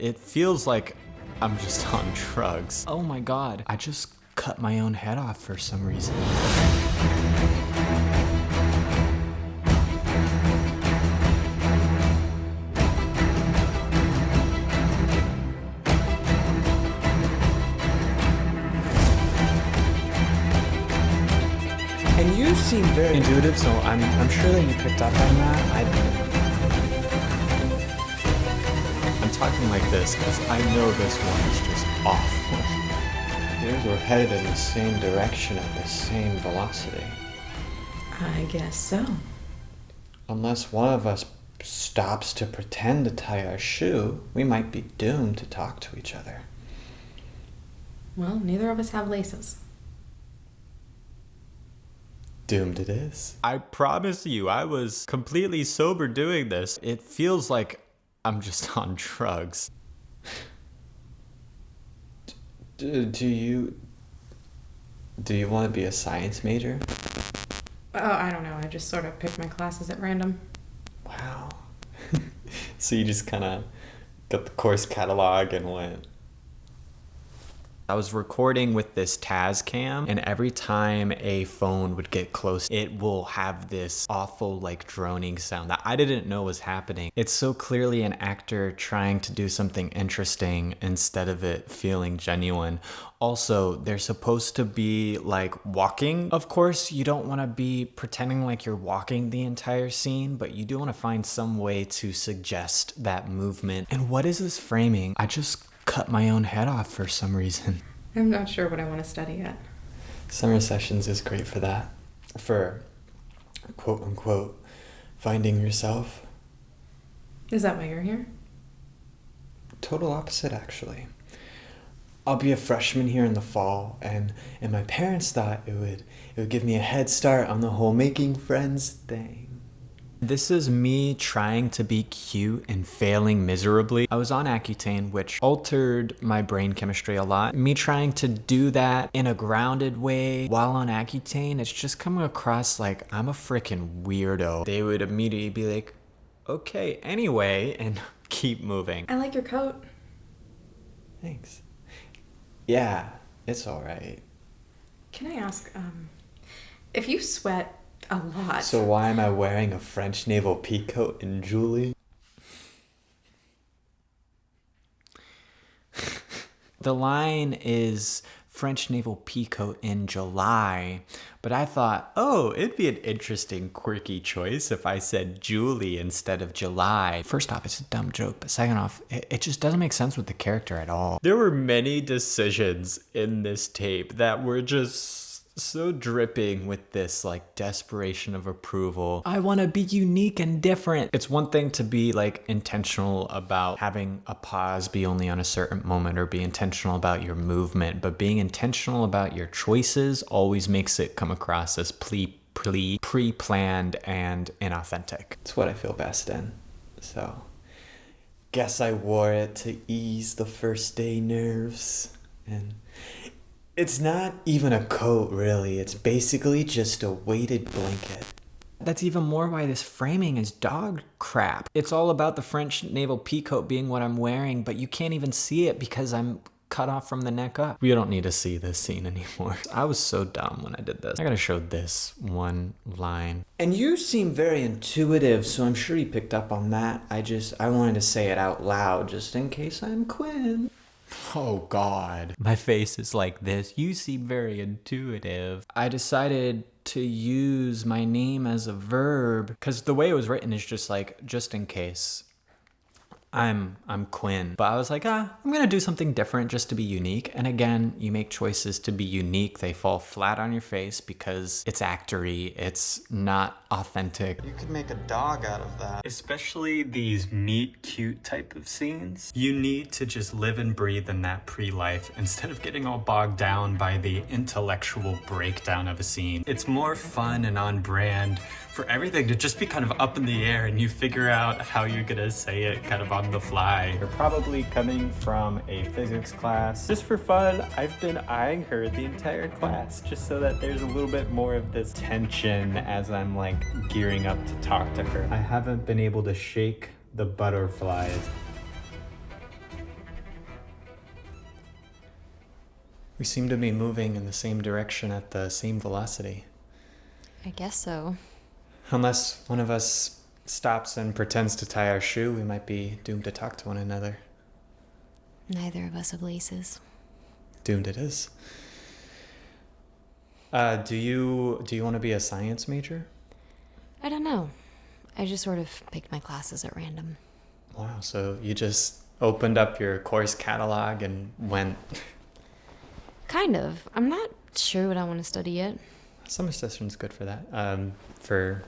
It feels like I'm just on drugs. Oh my God, I just cut my own head off for some reason. And you seem very intuitive, so I'm sure that you picked up on that. I'm talking like this because I know this one is just off. Dude, we're headed in the same direction at the same velocity. I guess so. Unless one of us stops to pretend to tie our shoe, we might be doomed to talk to each other. Well, neither of us have laces. Doomed it is. I promise you, I was completely sober doing this. It feels like I'm just on drugs. Do you want to be a science major? Oh, I don't know. I just sort of picked my classes at random. Wow. So you just kind of got the course catalog and went. I was recording with this Tascam, and every time a phone would get close, it will have this awful like droning sound that I didn't know was happening. It's so clearly an actor trying to do something interesting instead of it feeling genuine. Also, they're supposed to be like walking. Of course, you don't want to be pretending like you're walking the entire scene, but you do want to find some way to suggest that movement. And what is this framing? I just cut my own head off for some reason. I'm not sure what I want to study yet. Summer sessions is great for that. For quote unquote finding yourself. Is that why you're here? Total opposite, actually. I'll be a freshman here in the fall, and my parents thought it would give me a head start on the whole making friends thing. This is me trying to be cute and failing miserably. I was on Accutane, which altered my brain chemistry a lot. Me trying to do that in a grounded way while on Accutane, it's just coming across like I'm a freaking weirdo. They would immediately be like, okay, anyway, and keep moving. I like your coat. Thanks. Yeah, it's all right. Can I ask, if you sweat a lot... So why am I wearing a French naval peacoat in Julie? The line is French naval peacoat in July, but I thought, oh, it'd be an interesting, quirky choice if I said Julie instead of July. First off, it's a dumb joke, but second off, it just doesn't make sense with the character at all. There were many decisions in this tape that were just so dripping with this like desperation of approval. I want to be unique and different. It's one thing to be like intentional about having a pause be only on a certain moment, or be intentional about your movement, but being intentional about your choices always makes it come across as pre-planned and inauthentic. It's what I feel best in. So guess I wore it to ease the first day nerves. And it's not even a coat, really. It's basically just a weighted blanket. That's even more why this framing is dog crap. It's all about the French naval peacoat being what I'm wearing, but you can't even see it because I'm cut off from the neck up. We don't need to see this scene anymore. I was so dumb when I did this. I gotta show this one line. And you seem very intuitive, so I'm sure you picked up on that. I wanted to say it out loud just in case I'm Quinn. Oh God. My face is like this. You seem very intuitive. I decided to use my name as a verb because the way it was written is just like, just in case. I'm Quinn. But I was like, I'm gonna do something different just to be unique. And again, you make choices to be unique. They fall flat on your face because it's actory. It's not authentic. You could make a dog out of that. Especially these meet cute type of scenes. You need to just live and breathe in that pre-life instead of getting all bogged down by the intellectual breakdown of a scene. It's more fun and on brand for everything to just be kind of up in the air and you figure out how you're gonna say it kind of on the fly. You're probably coming from a physics class. Just for fun, I've been eyeing her the entire class just so that there's a little bit more of this tension as I'm like gearing up to talk to her. I haven't been able to shake the butterflies. We seem to be moving in the same direction at the same velocity. I guess so. Unless one of us stops and pretends to tie our shoe, we might be doomed to talk to one another. Neither of us have laces. Doomed it is. Do you want to be a science major? I don't know. I just sort of picked my classes at random. Wow, so you just opened up your course catalog and went... Kind of. I'm not sure what I want to study yet. Summer session's good for that. For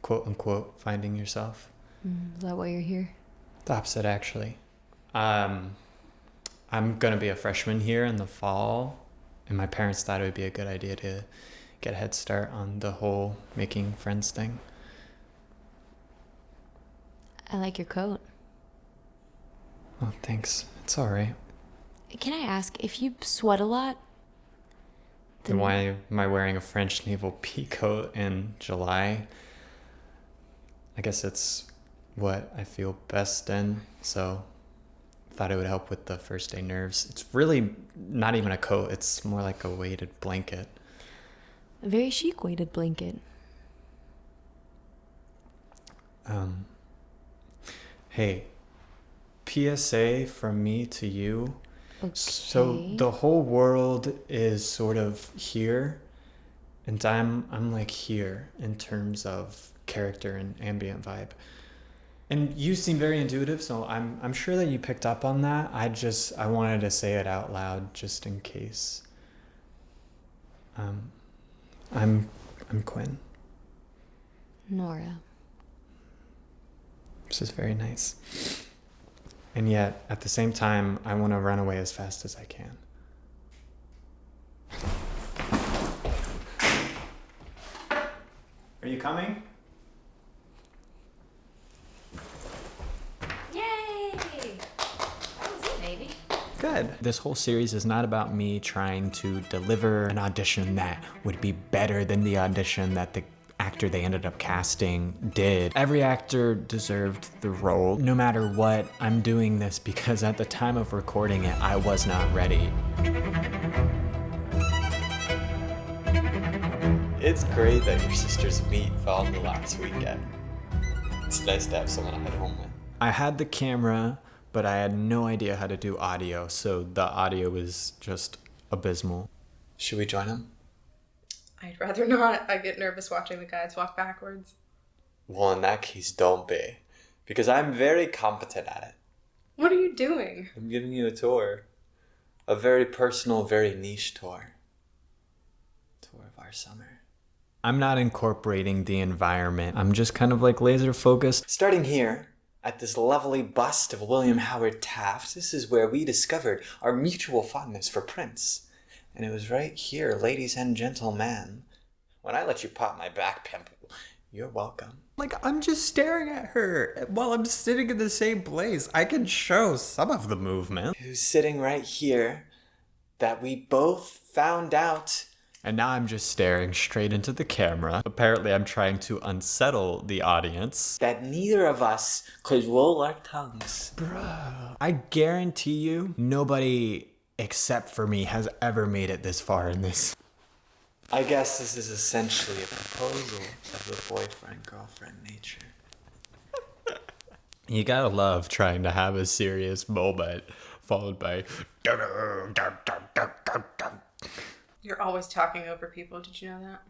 quote-unquote finding yourself. Is that why you're here? The opposite, actually. I'm going to be a freshman here in the fall, and my parents thought it would be a good idea to get a head start on the whole making friends thing. I like your coat. Oh, thanks. It's all right. Can I ask, if you sweat a lot? Then why am I wearing a French naval pea coat in July? I guess it's what I feel best in, so thought it would help with the first day nerves. It's really not even a coat, it's more like a weighted blanket. A very chic weighted blanket. Hey, PSA from me to you. Okay. So the whole world is sort of here, and I'm like here in terms of character and ambient vibe. And you seem very intuitive, so I'm sure that you picked up on that. I wanted to say it out loud just in case. I'm Quinn. Nora. This is very nice. And yet, at the same time, I want to run away as fast as I can. Are you coming? Yay! That was it, baby. Good. This whole series is not about me trying to deliver an audition that would be better than the audition that the actor they ended up casting did. Every actor deserved the role. No matter what, I'm doing this because at the time of recording it, I was not ready. It's great that your sister's meet fell on the last weekend. It's nice to have someone to head home with. I had the camera, but I had no idea how to do audio, so the audio was just abysmal. Should we join him? I'd rather not. I get nervous watching the guys walk backwards. Well, in that case, don't be. Because I'm very competent at it. What are you doing? I'm giving you a tour. A very personal, very niche tour. Tour of our summer. I'm not incorporating the environment. I'm just kind of like laser focused. Starting here, at this lovely bust of William Howard Taft, this is where we discovered our mutual fondness for Prince. And it was right here, ladies and gentlemen, when I let you pop my back pimple. You're welcome. Like, I'm just staring at her while I'm sitting in the same place. I can show some of the movement. Who's sitting right here that we both found out. And now I'm just staring straight into the camera. Apparently, I'm trying to unsettle the audience. That neither of us could roll our tongues. Bruh. I guarantee you, nobody except for me has ever made it this far in this. I guess this is essentially a proposal of the boyfriend-girlfriend nature. You gotta love trying to have a serious moment followed by You're always talking over people. Did you know that?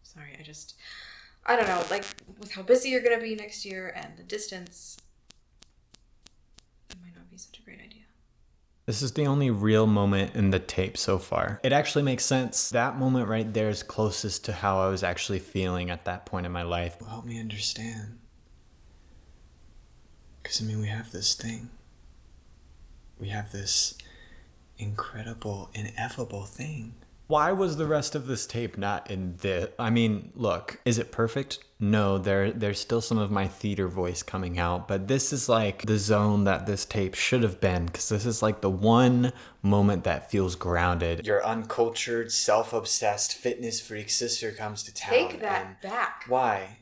Sorry, I don't know, like, with how busy you're gonna be next year and the distance, it might not be such a great idea. This is the only real moment in the tape so far. It actually makes sense. That moment right there is closest to how I was actually feeling at that point in my life. Well, help me understand. Because, we have this thing. We have this incredible, ineffable thing. Why was the rest of this tape not in this? I mean, look, is it perfect? No, there's still some of my theater voice coming out, but this is like the zone that this tape should have been, because this is like the one moment that feels grounded. Your uncultured, self-obsessed fitness freak sister comes to town. Take that back. Why?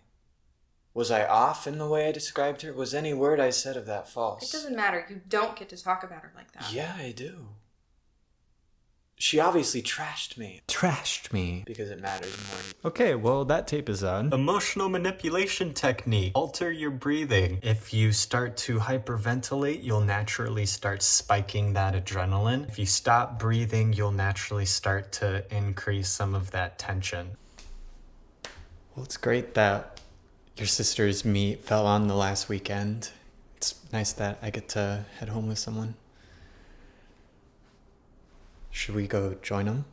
Was I off in the way I described her? Was any word I said of that false? It doesn't matter. You don't get to talk about her like that. Yeah, I do. She obviously trashed me. Trashed me. Because it matters more. Okay, well, that tape is on. Emotional manipulation technique. Alter your breathing. If you start to hyperventilate, you'll naturally start spiking that adrenaline. If you stop breathing, you'll naturally start to increase some of that tension. Well, it's great that your sister's meet fell on the last weekend. It's nice that I get to head home with someone. Should we go join them?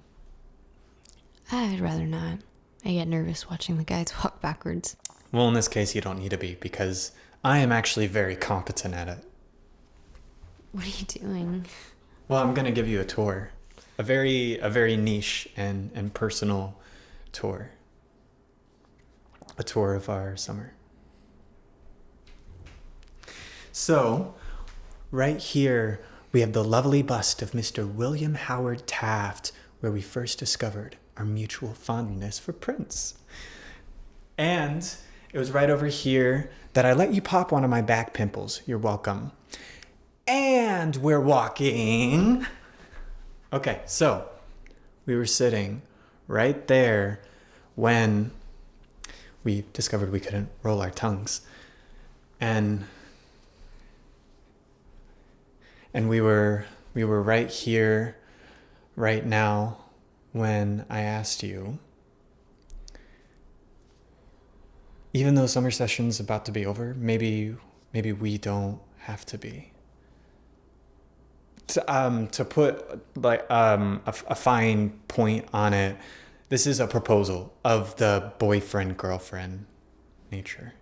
I'd rather not. I get nervous watching the guys walk backwards. Well, in this case, you don't need to be, because I am actually very competent at it. What are you doing? Well, I'm going to give you a tour. A very niche and personal tour. A tour of our summer. So, right here, we have the lovely bust of Mr. William Howard Taft, where we first discovered our mutual fondness for Prince. And it was right over here that I let you pop one of my back pimples. You're welcome. And we're walking. Okay, so we were sitting right there when we discovered we couldn't roll our tongues. And we were right here, right now, when I asked you, even though summer session's about to be over, maybe we don't have to be. To put like a fine point on it, this is a proposal of the boyfriend-girlfriend nature.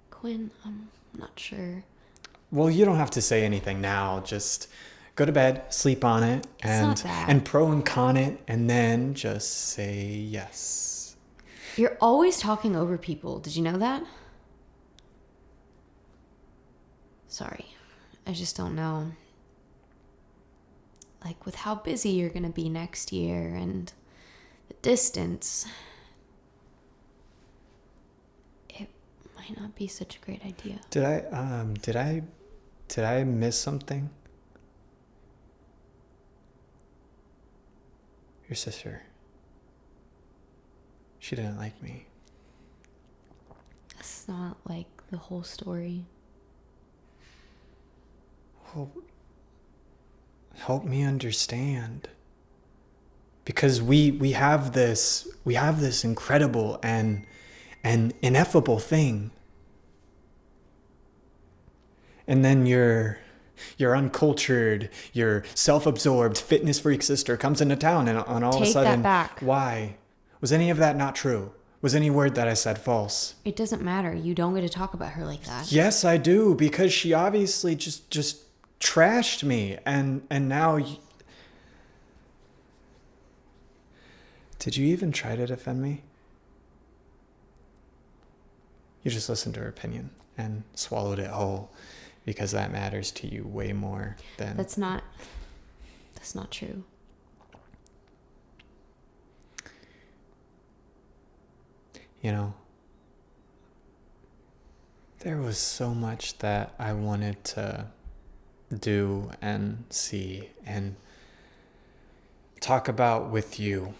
Quinn, I'm not sure. Well, you don't have to say anything now. Just go to bed, sleep on it, and pro and con it, and then just say yes. You're always talking over people. Did you know that? Sorry. I just don't know. Like, with how busy you're gonna be next year and the distance, it might not be such a great idea. Did I miss something? Your sister. She didn't like me. That's not like the whole story. Well, help me understand. Because we have this incredible and ineffable thing. And then your uncultured, your self-absorbed fitness freak sister comes into town and all of a sudden... Take that back. Why? Was any of that not true? Was any word that I said false? It doesn't matter. You don't get to talk about her like that. Yes, I do, because she obviously just trashed me, and now... Did you even try to defend me? You just listened to her opinion and swallowed it whole, because that matters to you way more than... That's not true. You know, there was so much that I wanted to do and see and talk about with you.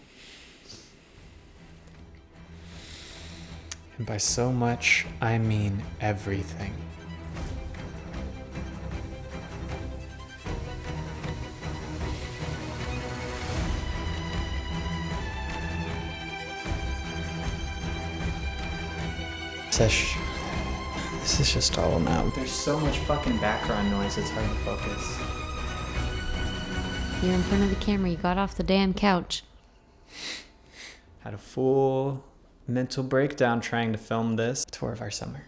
And by so much, I mean everything. This is just all now. There's so much fucking background noise, it's hard to focus. You're in front of the camera. You got off the damn couch. Had a full mental breakdown trying to film this tour of our summer.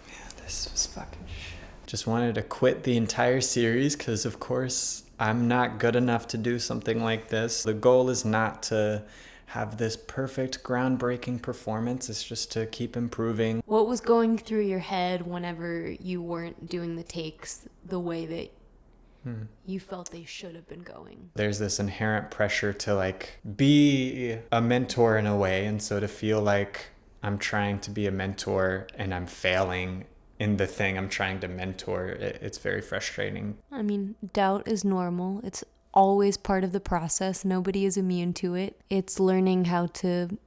Yeah, this was fucking shit. Just wanted to quit the entire series because, of course, I'm not good enough to do something like this. The goal is not to have this perfect, groundbreaking performance. It's just to keep improving. What was going through your head whenever you weren't doing the takes the way that you felt they should have been going. There's this inherent pressure to like be a mentor in a way, and so to feel like I'm trying to be a mentor and I'm failing in the thing I'm trying to mentor, it's very frustrating. I mean, doubt is normal. It's always part of the process. Nobody is immune to it. It's learning how to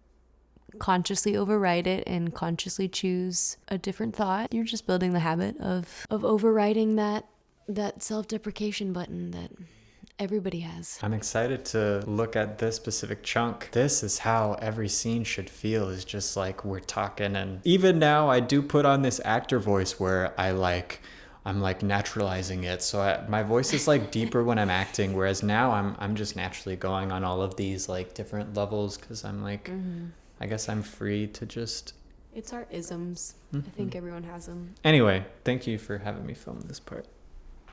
consciously override it and consciously choose a different thought. You're just building the habit of overriding that self-deprecation button that everybody has. I'm excited to look at this specific chunk. This is how every scene should feel, is just like we're talking. And even now I do put on this actor voice where I'm like naturalizing it. So my voice is like deeper when I'm acting, whereas now I'm just naturally going on all of these like different levels because I'm like, I guess I'm free to just... It's our isms. I think everyone has them. Anyway, thank you for having me film this part.